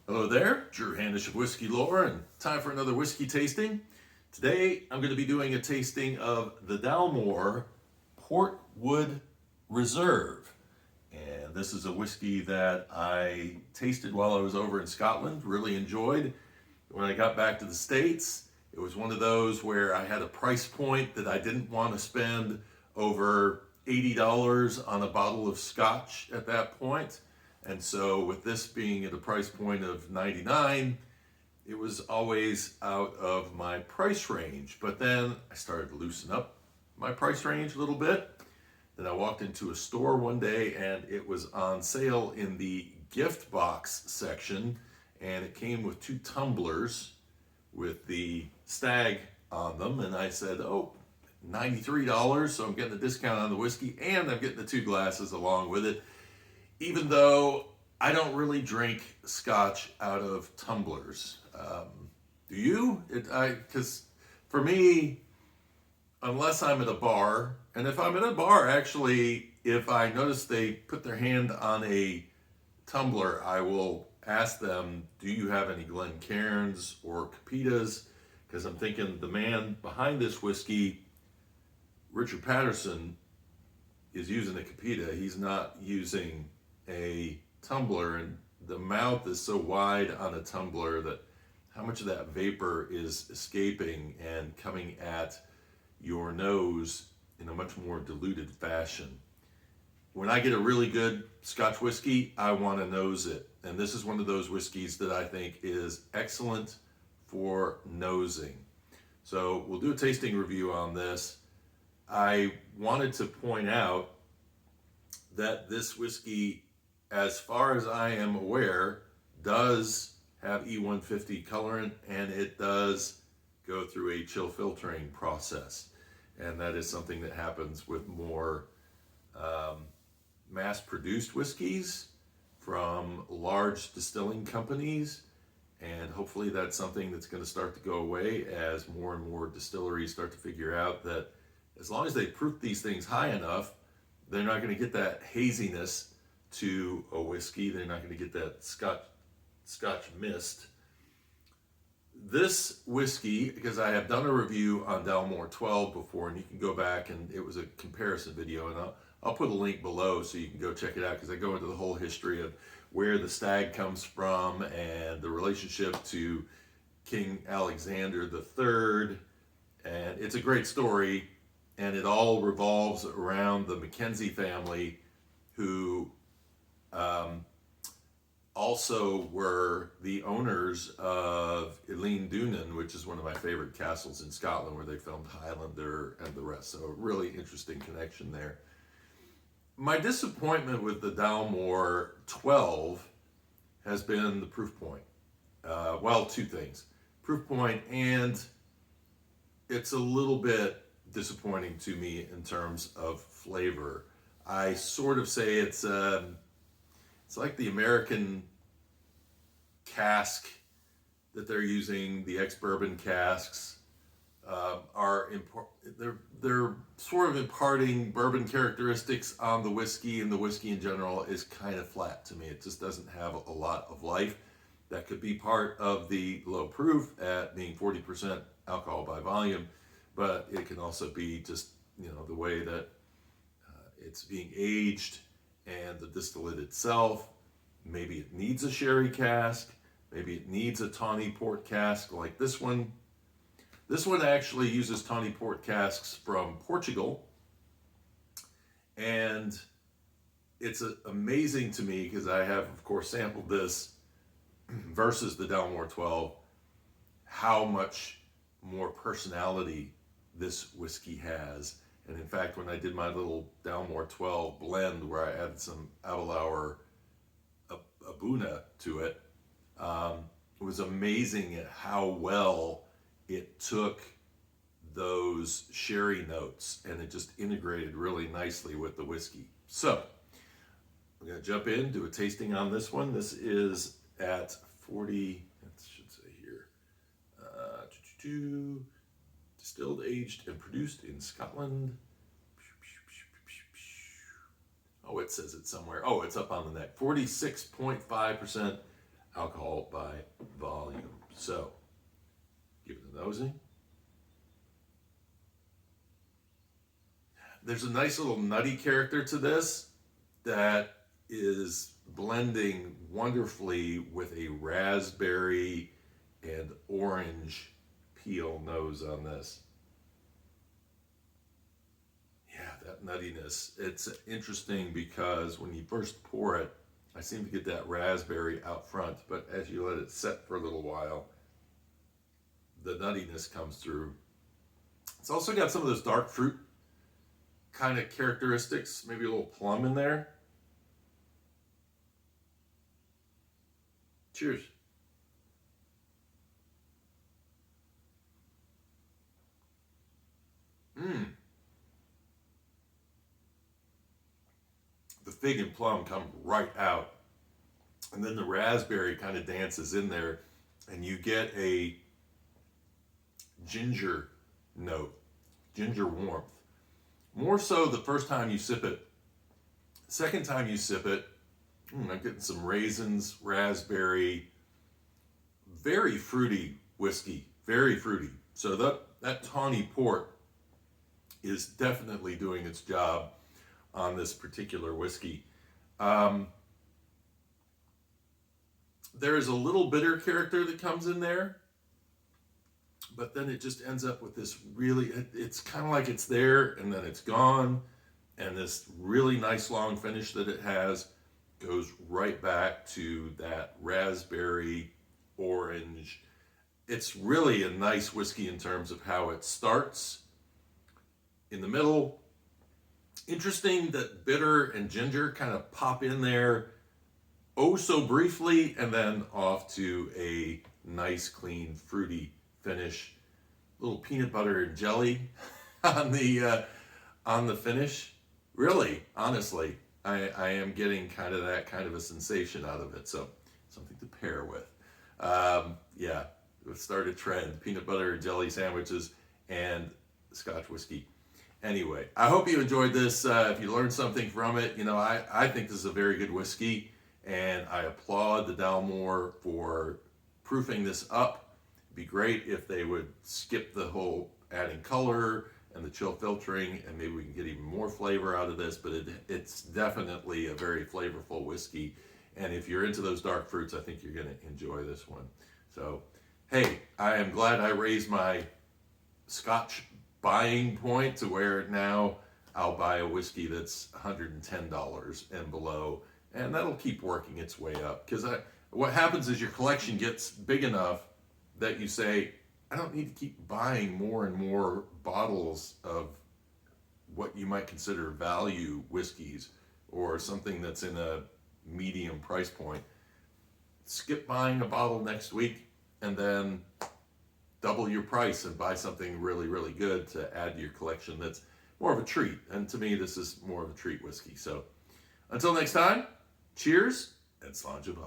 Hello there, Drew Handish of Whiskey Lore, and time for another whiskey tasting. Today I'm going to be doing a tasting of the Dalmore Portwood Reserve. And this is a whiskey that I tasted while I was over in Scotland, really enjoyed. When I got back to the States, it was one of those where I had a price point that I didn't want to spend over $80 on a bottle of Scotch at that point. And so with this being at a price point of $99, it was always out of my price range. But then I started to loosen up my price range a little bit. Then I walked into a store one day and it was on sale in the gift box section. And it came with 2 tumblers with the stag on them. And I said, oh, $93, so I'm getting a discount on the whiskey and I'm getting the 2 glasses along with it. Even though I don't really drink Scotch out of tumblers. Do you? Because for me, unless I'm at a bar, and if I'm at a bar, actually, if I notice they put their hand on a tumbler, I will ask them, do you have any Glencairns or Capitas? Because I'm thinking the man behind this whiskey, Richard Patterson, is using a Capita. He's not using a tumbler, and the mouth is so wide on a tumbler that how much of that vapor is escaping and coming at your nose in a much more diluted fashion. When I get a really good Scotch whiskey, I want to nose it, and this is one of those whiskeys that I think is excellent for nosing. So we'll do a tasting review on this. I wanted to point out that this whiskey, as far as I am aware, does have E150 colorant, and it does go through a chill filtering process. And that is something that happens with more mass-produced whiskeys from large distilling companies. And hopefully that's something that's going to start to go away as more and more distilleries start to figure out that as long as they proof these things high enough, they're not going to get that haziness to a whiskey. They're not going to get that Scotch mist. This whiskey, because I have done a review on Dalmore 12 before, and you can go back, and it was a comparison video, and I'll put a link below so you can go check it out, because I go into the whole history of where the stag comes from and the relationship to King Alexander III, and it's a great story, and it all revolves around the Mackenzie family, who also were the owners of Dunan, which is one of my favorite castles in Scotland, where they filmed Highlander and the rest. So a really interesting connection there. My disappointment with the Dalmore 12 has been the proof point. Well, 2 things. Proof point, and it's a little bit disappointing to me in terms of flavor. I sort of say it's like the American cask that they're using. The ex-bourbon casks they're sort of imparting bourbon characteristics on the whiskey, and the whiskey in general is kind of flat to me. It just doesn't have a lot of life. That could be part of the low proof at being 40% alcohol by volume, but it can also be just, the way that it's being aged and the distillate itself. Maybe it needs a sherry cask. Maybe it needs a tawny port cask like this one. This one actually uses tawny port casks from Portugal. And it's amazing to me, because I have, of course, sampled this versus the Dalmore 12, how much more personality this whiskey has. And in fact, when I did my little Dalmore 12 blend where I added some Aberlour Abuna to it, it was amazing at how well it took those sherry notes, and it just integrated really nicely with the whiskey. So I'm going to jump in, do a tasting on this one. This is at 40, it should say here, distilled, aged, and produced in Scotland. Oh, it says it somewhere. Oh, it's up on the neck. 46.5% alcohol by volume. So, give it a nosing. There's a nice little nutty character to this that is blending wonderfully with a raspberry and orange peel nose on this. Yeah, that nuttiness. It's interesting because when you first pour it, I seem to get that raspberry out front, but as you let it set for a little while, the nuttiness comes through. It's also got some of those dark fruit kind of characteristics, maybe a little plum in there. Cheers. The fig and plum come right out. And then the raspberry kind of dances in there, and you get a ginger note, ginger warmth. More so the first time you sip it. Second time you sip it, I'm getting some raisins, raspberry, very fruity whiskey, very fruity. So that tawny port is definitely doing its job on this particular whiskey. There is a little bitter character that comes in there, but then it just ends up with this really, it's kind of like it's there and then it's gone, and this really nice long finish that it has goes right back to that raspberry, orange. It's really a nice whiskey in terms of how it starts in the middle. Interesting that bitter and ginger kind of pop in there oh so briefly, and then off to a nice, clean, fruity finish. Little peanut butter and jelly on the finish. Really, honestly, I am getting kind of that kind of a sensation out of it. So something to pair with. Yeah, let's start a trend: peanut butter and jelly sandwiches and Scotch whiskey. Anyway, I hope you enjoyed this. If you learned something from it, I think this is a very good whiskey, and I applaud the Dalmore for proofing this up. It'd be great if they would skip the whole adding color and the chill filtering, and maybe we can get even more flavor out of this, but it's definitely a very flavorful whiskey. And if you're into those dark fruits, I think you're going to enjoy this one. So, hey, I am glad I raised my Scotch buying point to where now I'll buy a whiskey that's $110 and below, and that'll keep working its way up. Because what happens is your collection gets big enough that you say, I don't need to keep buying more and more bottles of what you might consider value whiskeys or something that's in a medium price point. Skip buying a bottle next week and then double your price and buy something really, really good to add to your collection that's more of a treat. And to me, this is more of a treat whiskey. So until next time, cheers and Slainte.